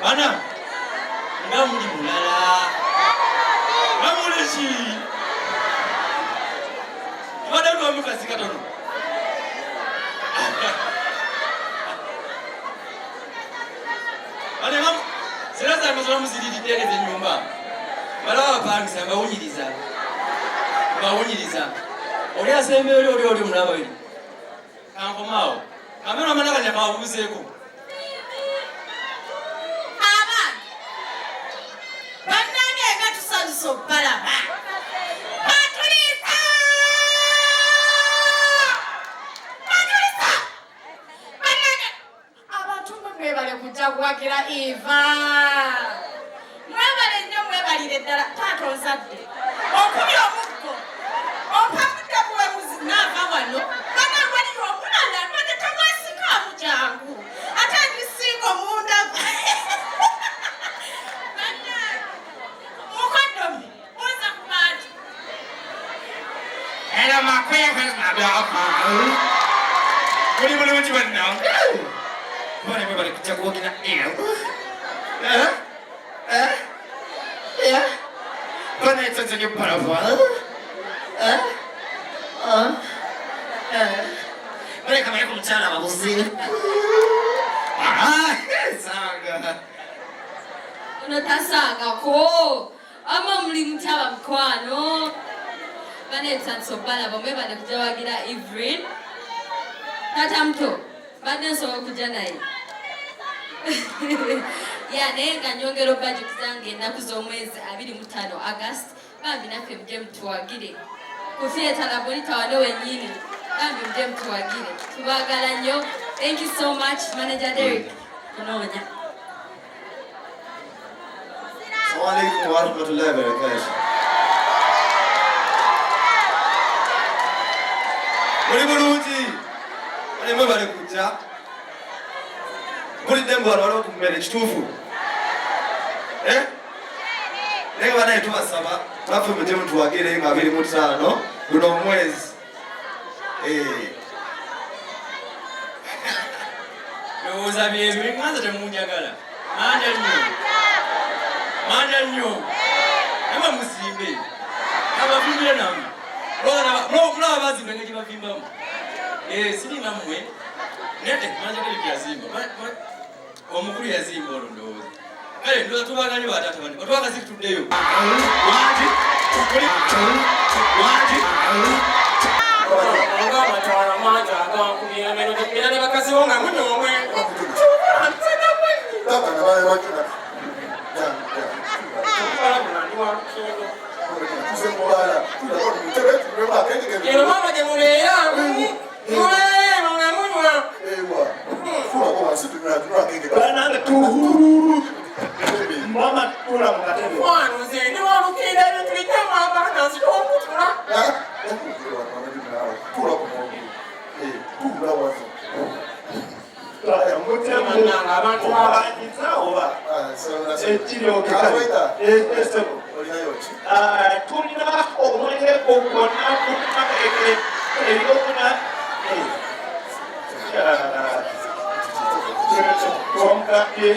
Ana ngamuli mulala namuleshi madalo amukasi katono ane mam siraza mazala muzididi tegeze nyumba balawa pangisa bawunyiriza oli asembe oli mulaba yini kankomaawo kamera manaka nyakawabuzeeko so palama Patricia banane abantu mwebale kujaguakira Eva mwebale nnyo mwebalire ddala taata ozadde okubi omuggo opamudde buwemuzi naava wano banagwaliyo omulala mane tamwasikaamu jangu ate ngisinga omunda and my crackers, my dog. What do you want now? What everybody just walking out here? Yeah? What is it you put up for? What come here from China? I will see. Saga. Unatasanga ko. Ama mlimtaba mkwano. Bane tsansobala bombe bane kujawagira Evelyn. Tata mto. Bane so kuja naye. Ya nenga nyongero budget zange nakuzo mwezi 25 August. Bambi nafe mje mtuwagire. Kufia Labonita wale wenyini. Bambi mje mtuwagire. Tubagala nnyo. Thank you so much Manager Derek. Kunonya. Assalamu alaikum wa rahmatullahi wa barakatuh. Mulungi. Alemwe bali kujja. Kuli dembo walo kumere kituufu. Leo bana tubasaba bafe muje mutuwagire nga 25 guno mwezi. Lowooza byebyo mwanza temunjagala. Manja nnyo. Nama musimbe. Abavimbire namu. Mulaba bazimbe ngeki bavimbamu. Siri namwe. Nete manja kali byazimba. Omukulu yazimba olondooza. Kale ndoza tubaganye batata bani. Otwaka sikutuddeyo. Waji. Nga matwala manja agankubira meno tekera ne bakazi wonga munyo omwe. Quiero mamá de mulher, mulher, mama pula mkatebe. Wanu zeni wanu kida ni klika mama na sio mutula. Pula kwa Mungu. Pula wazo. Taya mutema nanga abantu abajizao ba. Ekiro okikaita. Esebo. Tulina omwenge okona kumakeke eriyokuna. Komkake.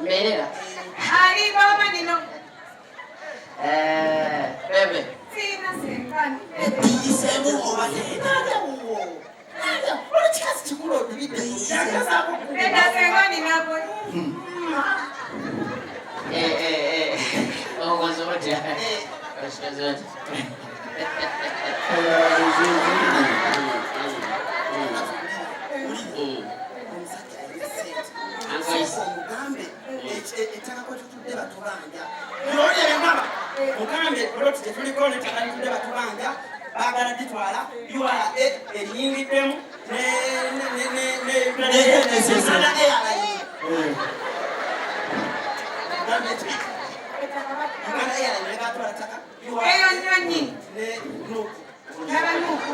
Mberera. Ali baba nino. Bebe. Sina senkani. Isemu obane. Nada. Ora chikazi chikulo bibi. Nenda senkani napo. Ongozo wote. Ongozo wote. Mukambe oloti tetuliko netakalitudde batubanja baagala gitwala URA erinyingiddemu Eyo nyonyi. Naba nuku.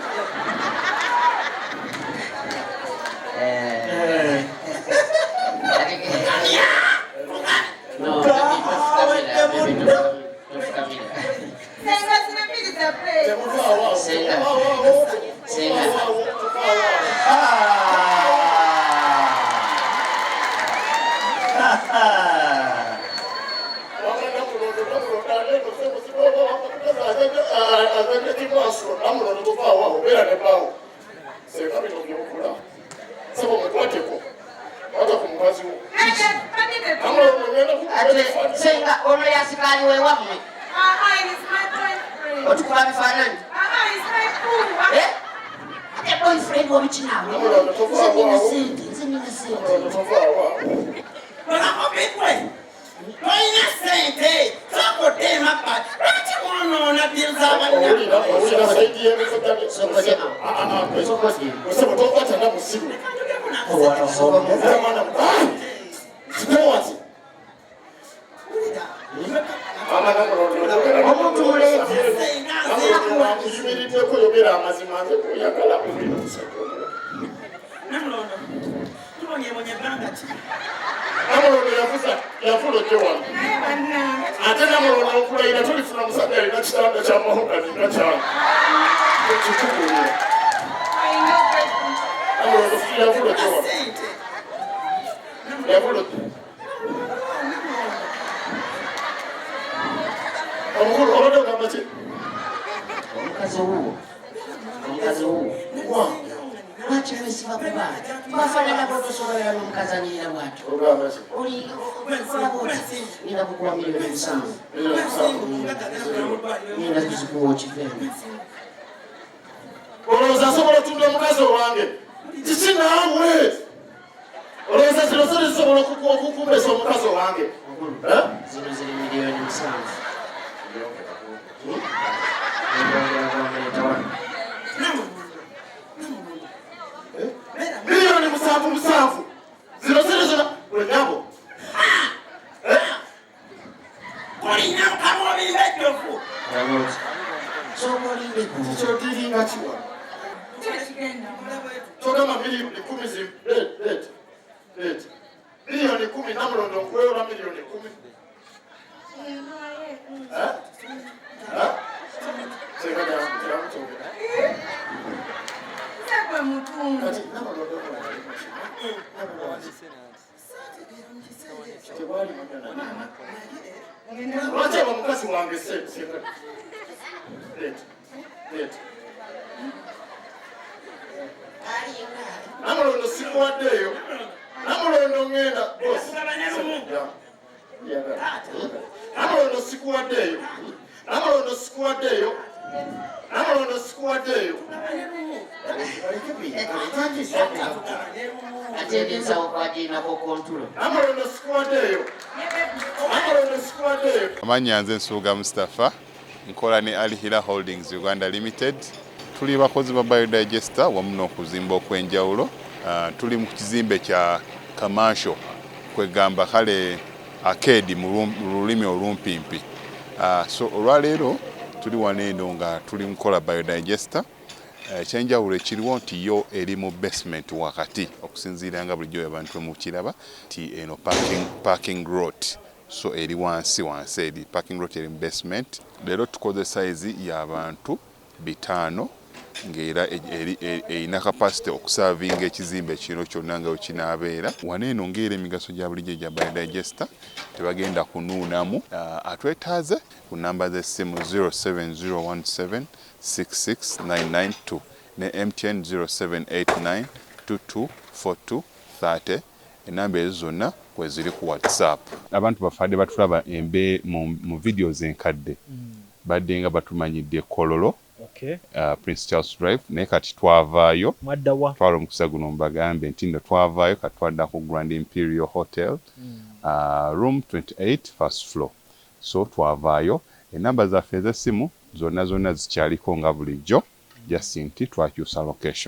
No, Senga zinapita pe. Senga ono yasikali we wamwe. It's my boyfriend. Otukula bifanani. It's my fool. A boyfriend wa mchinawe. Nzini sente. bakakopikwe toyina sente tokotema pa lwaki mwonoona bye z'abanna Namulondo tubonyebonye ebbanga ki Namulondo yafulo gye wano. Naye bannange. Ate Namulondo okulayira tulifuna musajja alina kitanda kya mahogany nga kyange. Kikugulira. Alina boyfriend. Namulondo yafulo gye wano. sente Yafulo gye. Omukulu obadde ogamba ki? Omukazi wuwo. Lwaki mwesiba ku baana? Bafaanana bw'otosobolera n'omukazanirira bw'atyo. Ogamba ki? Oli okola bw'oti. Nina kukuwa miliyoni 7. Nina kuzikuwa okiveemu. Olowooza asobola otunda omukazi owange? Kiki naawe? Olowooza zino ziri zisobola okukumbesa omukazi owange? Zino ziri miliyoni 7. Miliyoni 7 zino ziri zino wenyabo. olina mukamubiri bejjofu Kyotiringa kiwa? Togamba miliyoni 10 zi miliyoni 10 Namulondo nkuweola miliyoni 10. Sekwe mutungu. Lwaki aba mukazi wange Namulondo sikuwaddeeyo. Namulondo ngenda Namulondo sikuwaddeeyo. Namulondo sikuwaddeeyo. Namulondo sikuwaddeeyo. Ategeeza okwagirinako kontulo. Namulondo sikuwaddeeyo. Namulondo sikuwaddeeyo. Amanya nze Nsuuga Mustafa nkola ne Alihira Holdings Uganda Limited. Tuli bakozi ba biodigester wamu n'okuzimba okw'enjawulo. Tuli mu kizimbe kya commercial kwegamba kale arcade mu lulimi olumpimpi. So olwaleero tuli wano eno nga tuli mukola biodigester. Ekyenjawulo ekiriwo nti yo eri mu basement wakati okusinziira nga bulijjo abantu mu kiraba ti eno parking lot. So eri wansi eri parking lot eri mu basement. Leero tukoze size y'abantu 5 ng'era erina kapasite okusavinga ekizimbe kino kyonna nga wekinaabeera. Wano eno ng'era emigaso gya bulijjo gya biodigester tebagenda kunuunamu. Atwetaaze ku namba z'essimu 07017669992 ne MTN 0789224230. Enamba ezo zonna kwe ziri ku WhatsApp. Abantu bafadde batulaba mu videos enkadde badde nga batumanyidde Kololo, Prince Charles Drive, naye kati twavaayo twala omukisa guno mubagambe nti ndo twavaayo kati twadda ku Grand Imperial Hotel, room 28 first floor. So twavaayo. Enamba zaffe ez'essimu zonna zikyaliko nga bulijjo, just nti twakyusa location.